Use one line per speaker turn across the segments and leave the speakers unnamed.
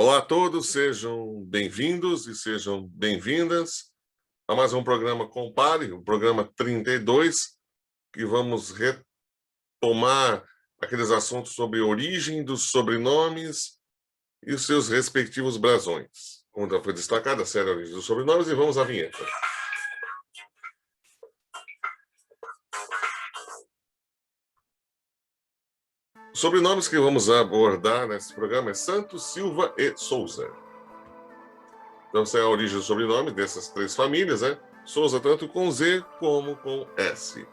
Olá a todos, sejam bem-vindos e sejam bem-vindas a mais um programa Compare, o programa 32, que vamos retomar aqueles assuntos sobre a origem dos sobrenomes e os seus respectivos brasões. Como já foi destacada a série Origem dos Sobrenomes, e vamos à vinheta. Os sobrenomes que vamos abordar nesse programa é Santos, Silva e Souza. Então, essa é a origem do sobrenome dessas três famílias, né? Souza tanto com Z como com S.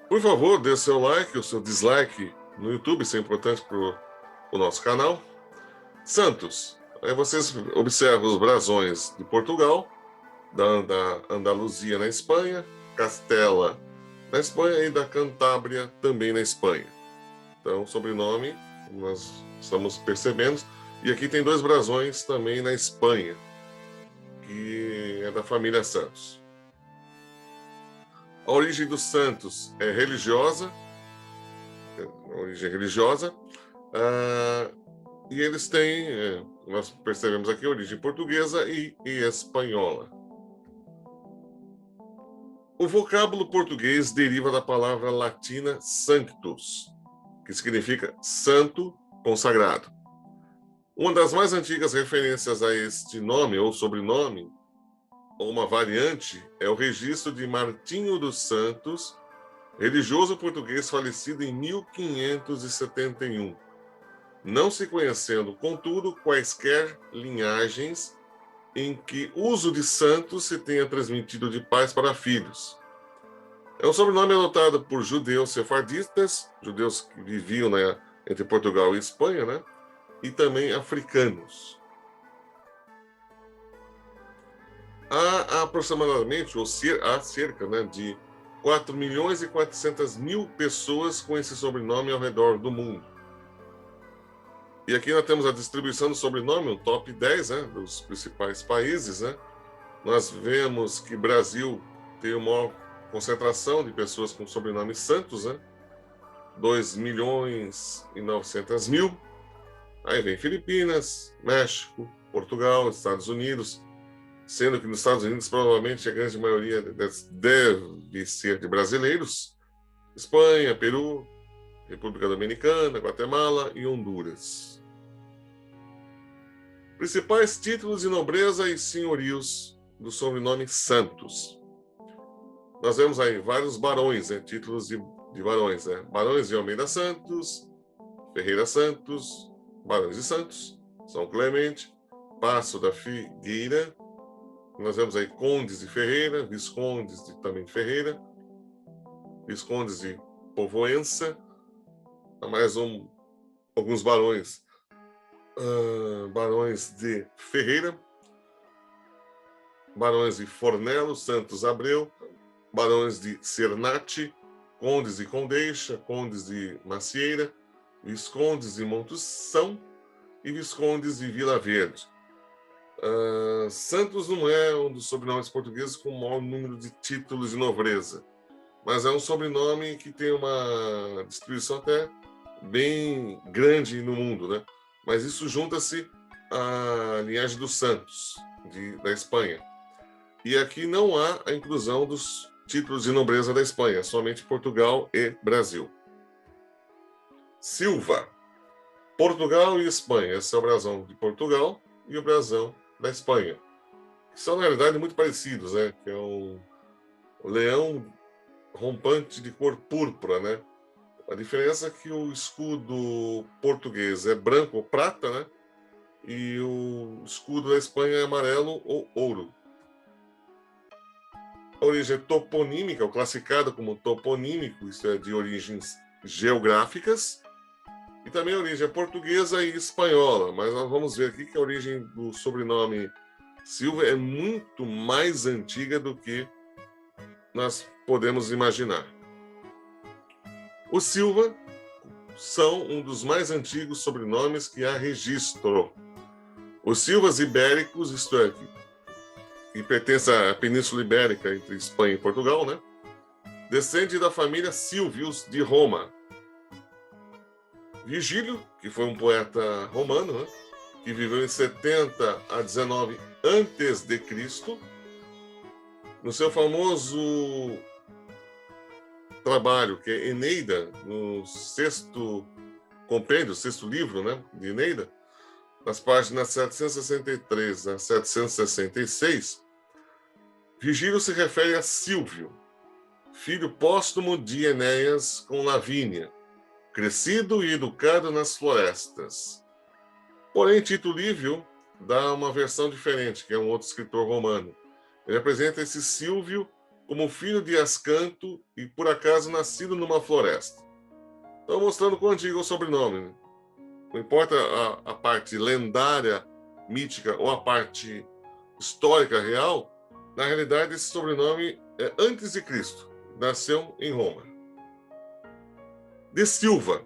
Por favor, dê seu like, o seu dislike no YouTube, isso é importante para o nosso canal. Santos, aí vocês observam os brasões de Portugal, da Andaluzia na Espanha, Castela na Espanha e da Cantábria também na Espanha. Então, sobrenome, nós estamos percebendo. E aqui tem dois brasões também na Espanha, que é da família Santos. A origem dos Santos é religiosa, e eles têm, nós percebemos aqui, origem portuguesa e espanhola. O vocábulo português deriva da palavra latina sanctus, que significa santo consagrado. Uma das mais antigas referências a este nome ou sobrenome, ou uma variante, é o registro de Martinho dos Santos, religioso português falecido em 1571. Não se conhecendo, contudo, quaisquer linhagens em que o uso de santos se tenha transmitido de pais para filhos. É um sobrenome adotado por judeus sefardistas, judeus que viviam entre Portugal e Espanha, né? E também africanos. Há aproximadamente, há cerca de 4.400.000 pessoas com esse sobrenome ao redor do mundo. E aqui nós temos a distribuição do sobrenome, o top 10 dos principais países. Nós vemos que Brasil tem a maior concentração de pessoas com sobrenome Santos, 2.900.000. Aí vem Filipinas, México, Portugal, Estados Unidos, sendo que nos Estados Unidos provavelmente a grande maioria deve ser de brasileiros, Espanha, Peru, República Dominicana, Guatemala e Honduras. Principais títulos de nobreza e senhorios do sobrenome Santos. Nós vemos aí vários barões, títulos de barões, Barões de Almeida Santos, Ferreira Santos, Barões de Santos, São Clemente, Passo da Figueira. Nós vemos aí Condes de Ferreira, Viscondes de também Ferreira, Viscondes de Povoença, mais alguns barões, Barões de Ferreira, Barões de Fornelo, Santos Abreu, Barões de Cernati, Condes de Condeixa, Condes de Macieira, Viscondes de Montução e Viscondes de Vila Verde. Santos não é um dos sobrenomes portugueses com o maior número de títulos de nobreza, mas é um sobrenome que tem uma distribuição até bem grande no mundo, Mas isso junta-se à linhagem dos Santos, da Espanha. E aqui não há a inclusão dos títulos de nobreza da Espanha, somente Portugal e Brasil. Silva, Portugal e Espanha. Esse é o brasão de Portugal e o brasão da Espanha, que são, na realidade, muito parecidos, que é o leão rompante de cor púrpura, A diferença é que o escudo português é branco ou prata, e o escudo da Espanha é amarelo ou ouro. A origem toponímica, ou classificada como toponímico, isso é de origens geográficas, e também a origem portuguesa e espanhola, mas nós vamos ver aqui que a origem do sobrenome Silva é muito mais antiga do que nós podemos imaginar. Os Silva são um dos mais antigos sobrenomes que há registro. Os Silvas ibéricos, isto é, que pertence à Península Ibérica entre Espanha e Portugal, descende da família Silvius de Roma. Vigílio, que foi um poeta romano, né, que viveu em 70 a 19 antes de Cristo, no seu famoso trabalho, que é Eneida, no sexto compêndio, sexto livro, né, de Eneida, nas páginas 763 a 766, Vigílio se refere a Sílvio, filho póstumo de Enéas com Lavínia, crescido e educado nas florestas. Porém, Tito Livio dá uma versão diferente, que é um outro escritor romano. Ele apresenta esse Sílvio como filho de Ascanto e, por acaso, nascido numa floresta. Então, mostrando quão antigo é o sobrenome, né? Não importa a parte lendária, mítica ou a parte histórica real, na realidade esse sobrenome é antes de Cristo. Nasceu em Roma. De Silva,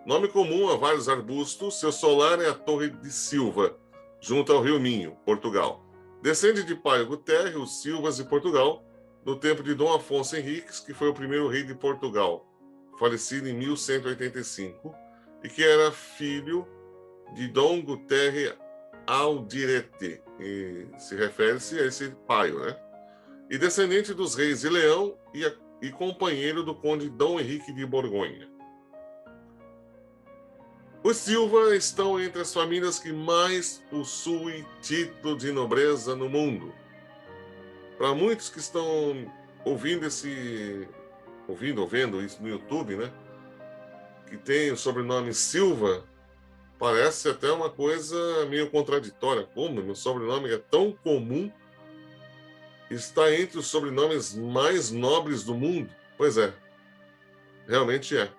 nome comum a vários arbustos, seu solar é a Torre de Silva, junto ao rio Minho, Portugal. Descende de Paio Guterre, os Silvas de Portugal, no tempo de Dom Afonso Henriques, que foi o primeiro rei de Portugal, falecido em 1185, e que era filho de Dom Guterre Aldirete, e se refere-se a esse paio, né? E descendente dos reis de Leão e companheiro do conde Dom Henrique de Borgonha. Os Silva estão entre as famílias que mais possuem título de nobreza no mundo. Para muitos que estão ouvindo ou vendo isso no YouTube, né? Que tem o sobrenome Silva, parece até uma coisa meio contraditória. Como meu sobrenome é tão comum, está entre os sobrenomes mais nobres do mundo? Pois é, realmente é.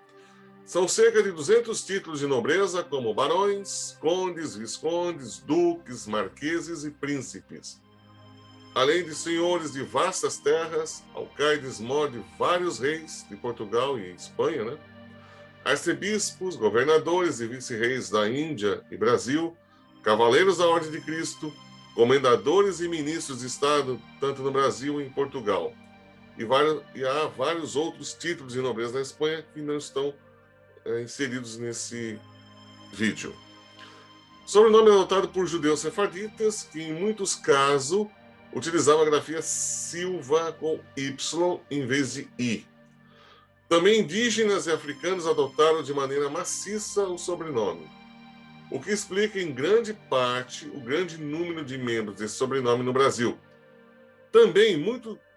São cerca de 200 títulos de nobreza, como barões, condes, viscondes, duques, marqueses e príncipes. Além de senhores de vastas terras, alcaides-mor de vários reis de Portugal e Espanha, né? Arcebispos, governadores e vice-reis da Índia e Brasil, cavaleiros da Ordem de Cristo, comendadores e ministros de Estado, tanto no Brasil e em Portugal. E há vários outros títulos de nobreza na Espanha que não estão inseridos nesse vídeo. Sobrenome adotado por judeus sefarditas, que em muitos casos utilizavam a grafia Silva com Y em vez de I. Também indígenas e africanos adotaram de maneira maciça o sobrenome, o que explica em grande parte o grande número de membros desse sobrenome no Brasil. Também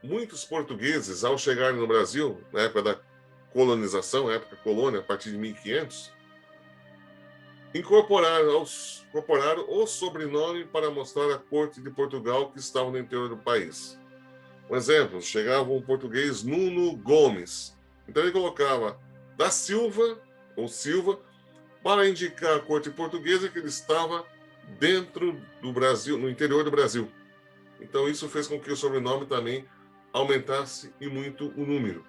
muitos portugueses, ao chegarem no Brasil, na época da colonização, época colônia, a partir de 1500, incorporaram o sobrenome para mostrar a corte de Portugal que estava no interior do país. Um exemplo, chegava um português Nuno Gomes. Então ele colocava da Silva, ou Silva, para indicar a corte portuguesa que ele estava dentro do Brasil, no interior do Brasil. Então isso fez com que o sobrenome também aumentasse e muito o número.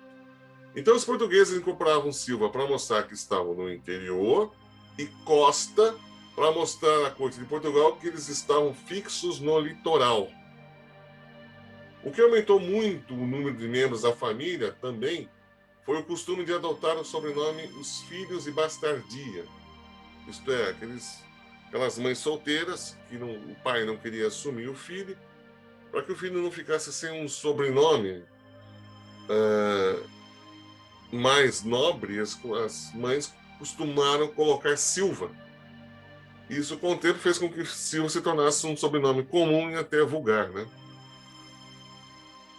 Então os portugueses incorporavam Silva para mostrar que estavam no interior e Costa para mostrar à corte de Portugal que eles estavam fixos no litoral. O que aumentou muito o número de membros da família também foi o costume de adotar o sobrenome os filhos de bastardia. Isto é, aquelas mães solteiras que o pai não queria assumir o filho, para que o filho não ficasse sem um sobrenome mais nobre, as mães costumaram colocar Silva. Isso, com o tempo, fez com que Silva se tornasse um sobrenome comum e até vulgar, né?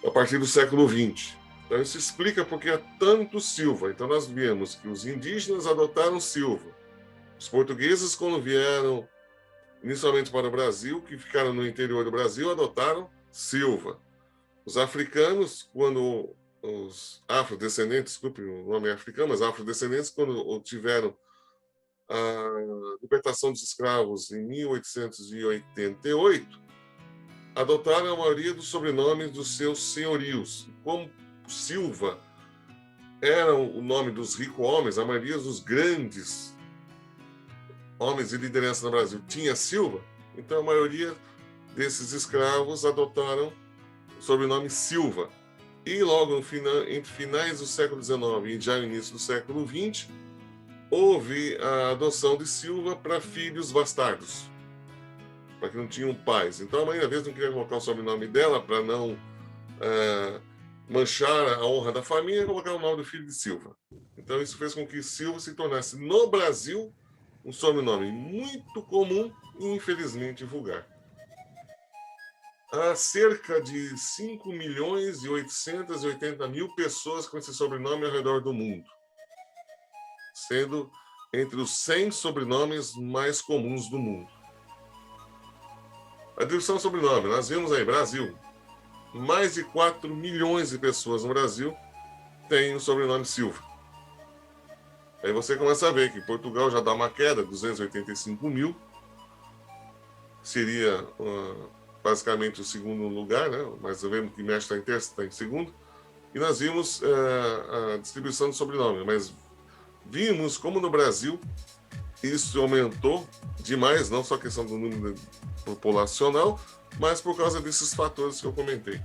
A partir do século XX. Então, isso explica porque há tanto Silva. Então, nós vemos que os indígenas adotaram Silva. Os portugueses, quando vieram inicialmente para o Brasil, que ficaram no interior do Brasil, adotaram Silva. Os africanos, quando os afrodescendentes, desculpe, o nome é africano, mas afrodescendentes, quando tiveram a libertação dos escravos em 1888, adotaram a maioria dos sobrenomes dos seus senhorios. Como Silva era o nome dos ricos homens, a maioria dos grandes homens de liderança no Brasil tinha Silva, então a maioria desses escravos adotaram o sobrenome Silva. E logo entre finais do século XIX e já no início do século XX, houve a adoção de Silva para filhos bastardos, para que não tinham pais. Então a mãe, às vezes, não queria colocar o sobrenome dela para não manchar a honra da família e colocar o nome do filho de Silva. Então isso fez com que Silva se tornasse, no Brasil, um sobrenome muito comum e, infelizmente, vulgar. Há cerca de 5.880.000 pessoas com esse sobrenome ao redor do mundo, sendo entre os 100 sobrenomes mais comuns do mundo. A descrição do sobrenome, nós vimos aí, Brasil. Mais de 4 milhões de pessoas no Brasil têm o sobrenome Silva. Aí você começa a ver que Portugal já dá uma queda, 285 mil. Seria basicamente o segundo lugar, né? Mas vemos que México está em terceiro, está em segundo. E nós vimos a distribuição de sobrenome, mas vimos como no Brasil isso aumentou demais, não só a questão do número populacional, mas por causa desses fatores que eu comentei.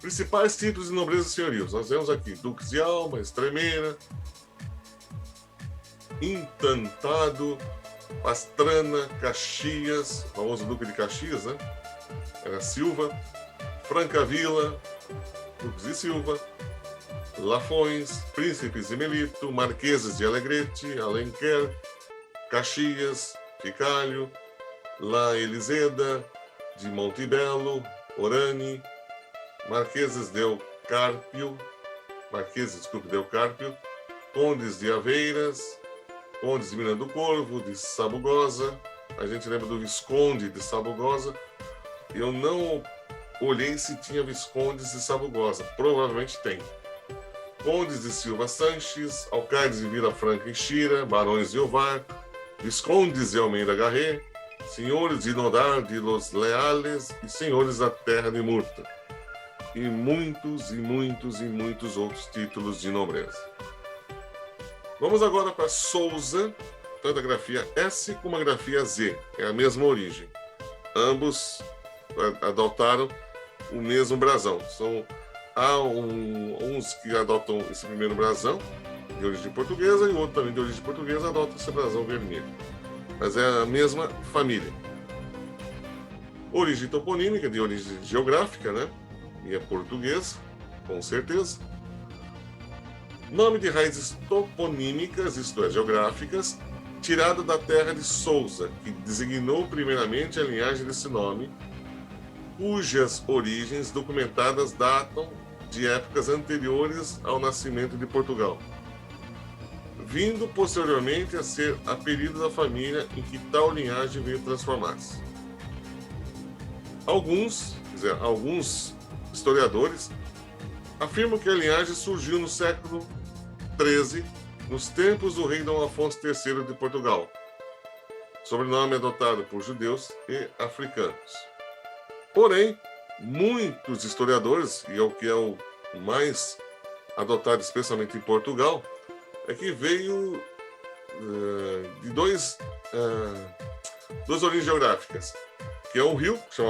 Principais títulos de nobreza e senhorios. Nós vemos aqui Duques de Alba, Extremeira, Encantado, Pastrana, Caxias, o famoso Duque de Caxias, né? Era Silva, Francavila, Duques de Silva, Lafões, Príncipes de Melito, Marqueses de Alegrete, Alenquer, Caxias, Ficalho, La Eliseda, de Montebello, Orani, Marqueses del Carpio, Condes de Aveiras, Condes de Miranda do Corvo, de Sabugosa. A gente lembra do Visconde de Sabugosa. Eu não olhei se tinha Viscondes de Sabugosa. Provavelmente tem. Condes de Silva Sanches, Alcaides de Vila Franca e Xira, Barões de Ovar, Viscondes de Almeida Garré, Senhores de Nodar de Los Leales e Senhores da Terra de Murta. E muitos outros títulos de nobreza. Vamos agora para Souza, tanto a grafia S como a grafia Z. É a mesma origem. Ambos adotaram o mesmo brasão. Há uns que adotam esse primeiro brasão, de origem portuguesa, e outro também de origem portuguesa adota esse brasão vermelho. Mas é a mesma família. Origem toponímica, de origem geográfica, né? E é portuguesa, com certeza. Nome de raízes toponímicas, isto é, geográficas, tirado da terra de Sousa, que designou primeiramente a linhagem desse nome, cujas origens documentadas datam de épocas anteriores ao nascimento de Portugal, vindo posteriormente a ser apelido da família em que tal linhagem veio transformar-se. Alguns historiadores afirmam que a linhagem surgiu no século XIII, nos tempos do rei Dom Afonso III de Portugal, sobrenome adotado por judeus e africanos. Porém, muitos historiadores, e é o que é o mais adotado especialmente em Portugal, é que veio de duas origens geográficas, que é um rio, que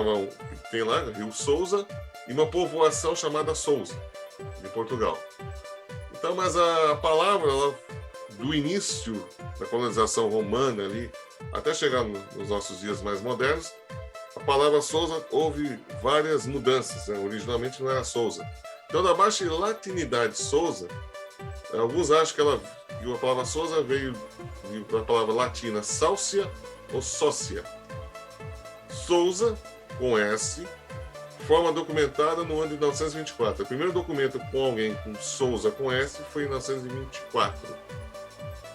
tem lá, Rio Sousa, e uma povoação chamada Sousa, de Portugal. Então, mas a palavra, do início da colonização romana ali, até chegar nos nossos dias mais modernos, a palavra Sousa houve várias mudanças, né? Originalmente não era Sousa. Então, da baixa latinidade Sousa, alguns acham que a palavra Sousa veio da palavra latina Sáucia ou Sócia. Sousa, com S, forma documentada no ano de 1924. O primeiro documento com alguém com Sousa com S foi em 1924.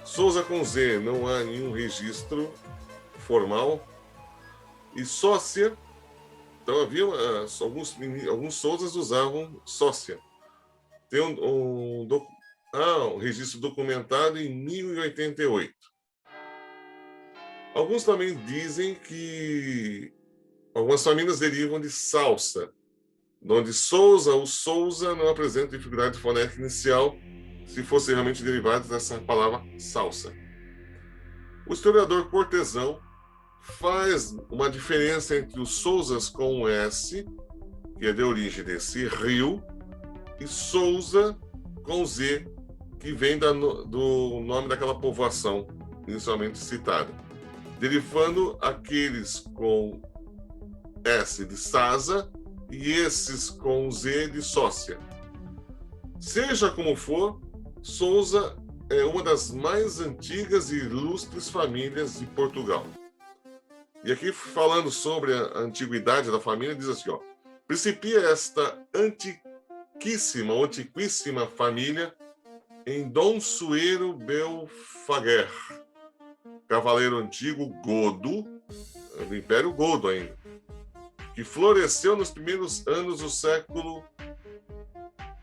Sousa com Z não há nenhum registro formal. E sócia, então havia alguns Sousas usavam sócia. Tem um registro documentado em 1088. Alguns também dizem que algumas famílias derivam de salsa, onde Sousa ou Sousa não apresenta dificuldade fonética inicial, se fosse realmente derivado dessa palavra salsa. O historiador Cortesão faz uma diferença entre os Sousas com S, que é de origem desse rio, e Sousa com Z, que vem do nome daquela povoação inicialmente citada, derivando aqueles com S de Sasa e esses com Z de Sócia. Seja como for, Sousa é uma das mais antigas e ilustres famílias de Portugal. E aqui, falando sobre a antiguidade da família, diz assim, ó: principia esta antiquíssima família em Dom Sueiro Belfaguer, cavaleiro antigo godo, do Império Godo ainda, que floresceu nos primeiros anos do século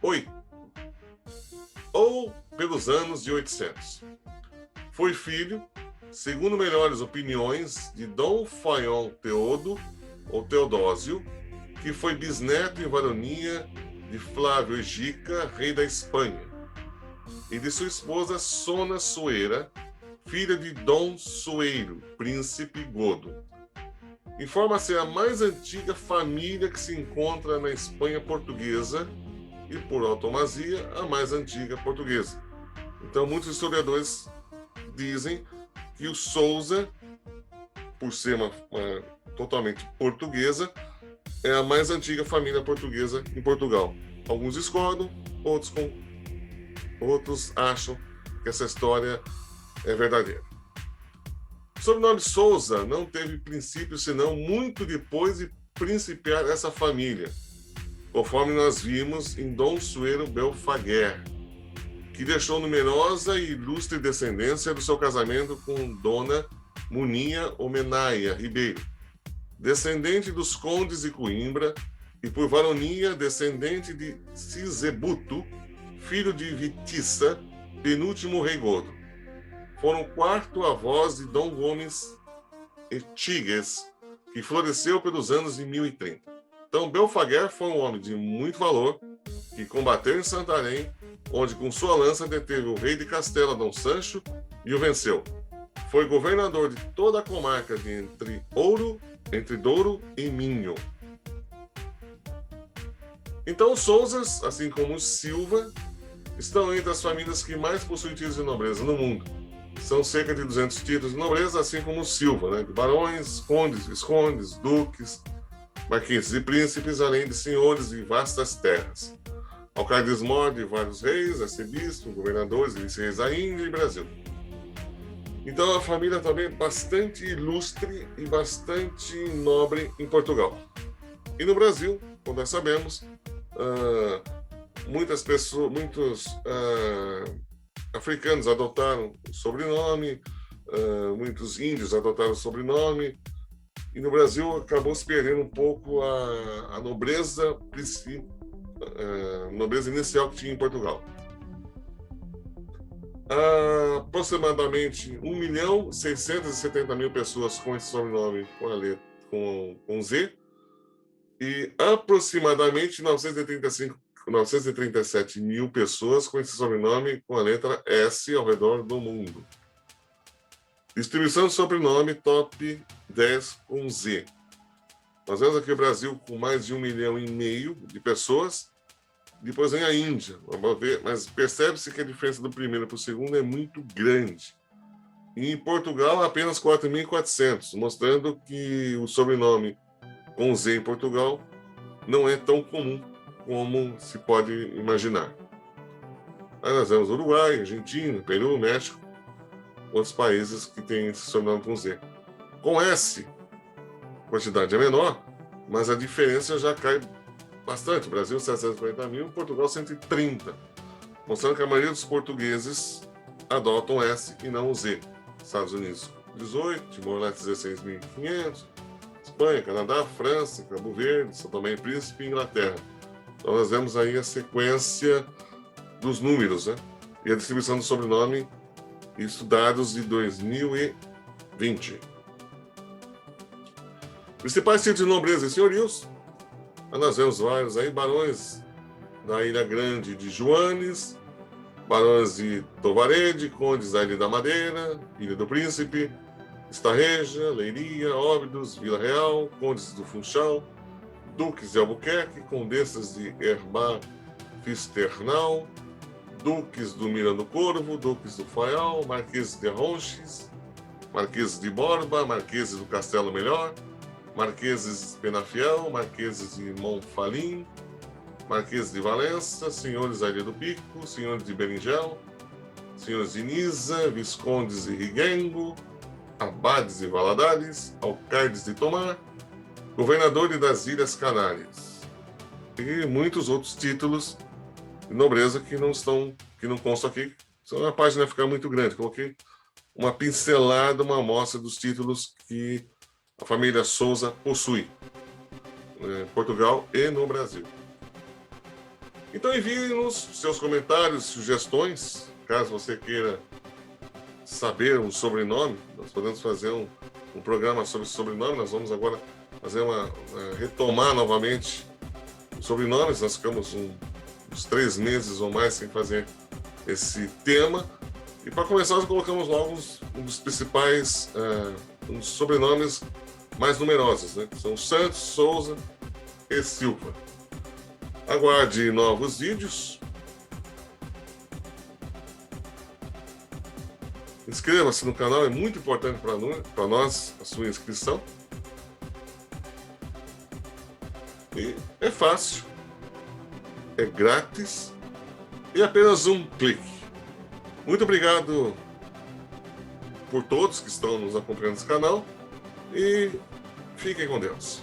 VIII, ou pelos anos de 800. Foi filho, segundo melhores opiniões, de Dom Faion Teodo, ou Teodósio, que foi bisneto em varonia de Flávio Egica, rei da Espanha, e de sua esposa Sona Sueira, filha de Dom Sueiro, príncipe godo. Informa-se a mais antiga família que se encontra na Espanha portuguesa e, por automasia, a mais antiga portuguesa. Então, muitos historiadores dizem que o Sousa, por ser uma totalmente portuguesa, é a mais antiga família portuguesa em Portugal. Alguns discordam, outros acham que essa história é verdadeira. O sobrenome Sousa não teve princípio senão muito depois de principiar essa família, conforme nós vimos em Dom Sueiro Belfaguer, que deixou numerosa e ilustre descendência do seu casamento com Dona Muninha Homenaia Ribeiro, descendente dos condes de Coimbra, e por varonia descendente de Sisebuto, filho de Vitiça, penúltimo rei godo. Foram quarto avós de Dom Gomes Etigues, que floresceu pelos anos de 1030. Então, Belfaguer foi um homem de muito valor, que combateu em Santarém, onde com sua lança deteve o rei de Castela, Dom Sancho, e o venceu. Foi governador de toda a comarca de entre Douro e Minho. Então, os Sousas, assim como os Silva, estão entre as famílias que mais possuem títulos de nobreza no mundo. São cerca de 200 títulos de nobreza, assim como os Silva, de barões, condes, viscondes, duques, marqueses e príncipes, além de senhores de vastas terras. Alcaides-mor de vários reis, arcebispos, governadores e vice-reis da Índia e Brasil. Então, a família também é bastante ilustre e bastante nobre em Portugal. E no Brasil, como nós sabemos, muitos africanos adotaram o sobrenome, muitos índios adotaram o sobrenome, e no Brasil acabou se perdendo um pouco a nobreza inicial que tinha em Portugal. Aproximadamente 1.670.000 pessoas com esse sobrenome com Z, e aproximadamente 937 mil pessoas com esse sobrenome com a letra S ao redor do mundo. Distribuição de sobrenome top 10 com Z. Nós vemos aqui o Brasil com mais de 1,5 milhão de pessoas. Depois vem a Índia, vamos ver, mas percebe-se que a diferença do primeiro para o segundo é muito grande. E em Portugal, apenas 4.400, mostrando que o sobrenome com Z em Portugal não é tão comum como se pode imaginar. Aí nós vemos Uruguai, Argentina, Peru, México, outros países que têm esse sobrenome com Z. Com S, a quantidade é menor, mas a diferença já cai bastante. Brasil 740 mil, Portugal 130, mostrando que a maioria dos portugueses adotam S e não o Z. Estados Unidos 18, Timor-Leste 16.500, Espanha, Canadá, França, Cabo Verde, São Tomé e Príncipe e Inglaterra. Então nós vemos aí a sequência dos números, e a distribuição do sobrenome, isso dados de 2020. Principais títulos de nobreza e senhorios. Nós vemos vários aí: barões da Ilha Grande de Joanes, barões de Tovarede, condes da Ilha da Madeira, Ilha do Príncipe, Estarreja, Leiria, Óbidos, Vila Real, condes do Funchal, duques de Albuquerque, condessas de Erba Fisternal, duques do Miranda do Corvo, duques do Faial, marqueses de Arronches, marqueses de Borba, marqueses do Castelo Melhor, marqueses de Penafiel, marqueses de Monfalim, marqueses de Valença, senhores da Ilha do Pico, senhores de Berinjel, senhores de Nisa, viscondes de Riguengo, abades de Valadares, alcaides de Tomar, governadores das Ilhas Canárias e muitos outros títulos de nobreza que não constam aqui. Senão a página vai ficar muito grande. Coloquei uma pincelada, uma amostra dos títulos que a família Souza possui em Portugal e no Brasil. Então envie-nos seus comentários, sugestões, caso você queira saber um sobrenome. Nós podemos fazer um programa sobre sobrenome. Nós vamos agora fazer retomar novamente os sobrenomes. Nós ficamos uns 3 meses ou mais sem fazer esse tema. E para começar, nós colocamos logo um dos principais um dos sobrenomes mais numerosos, né? Que são Santos, Souza e Silva. Aguarde novos vídeos. Inscreva-se no canal, é muito importante para nós a sua inscrição. E é fácil, é grátis e apenas um clique. Muito obrigado por todos que estão nos acompanhando nesse canal e fiquem com Deus.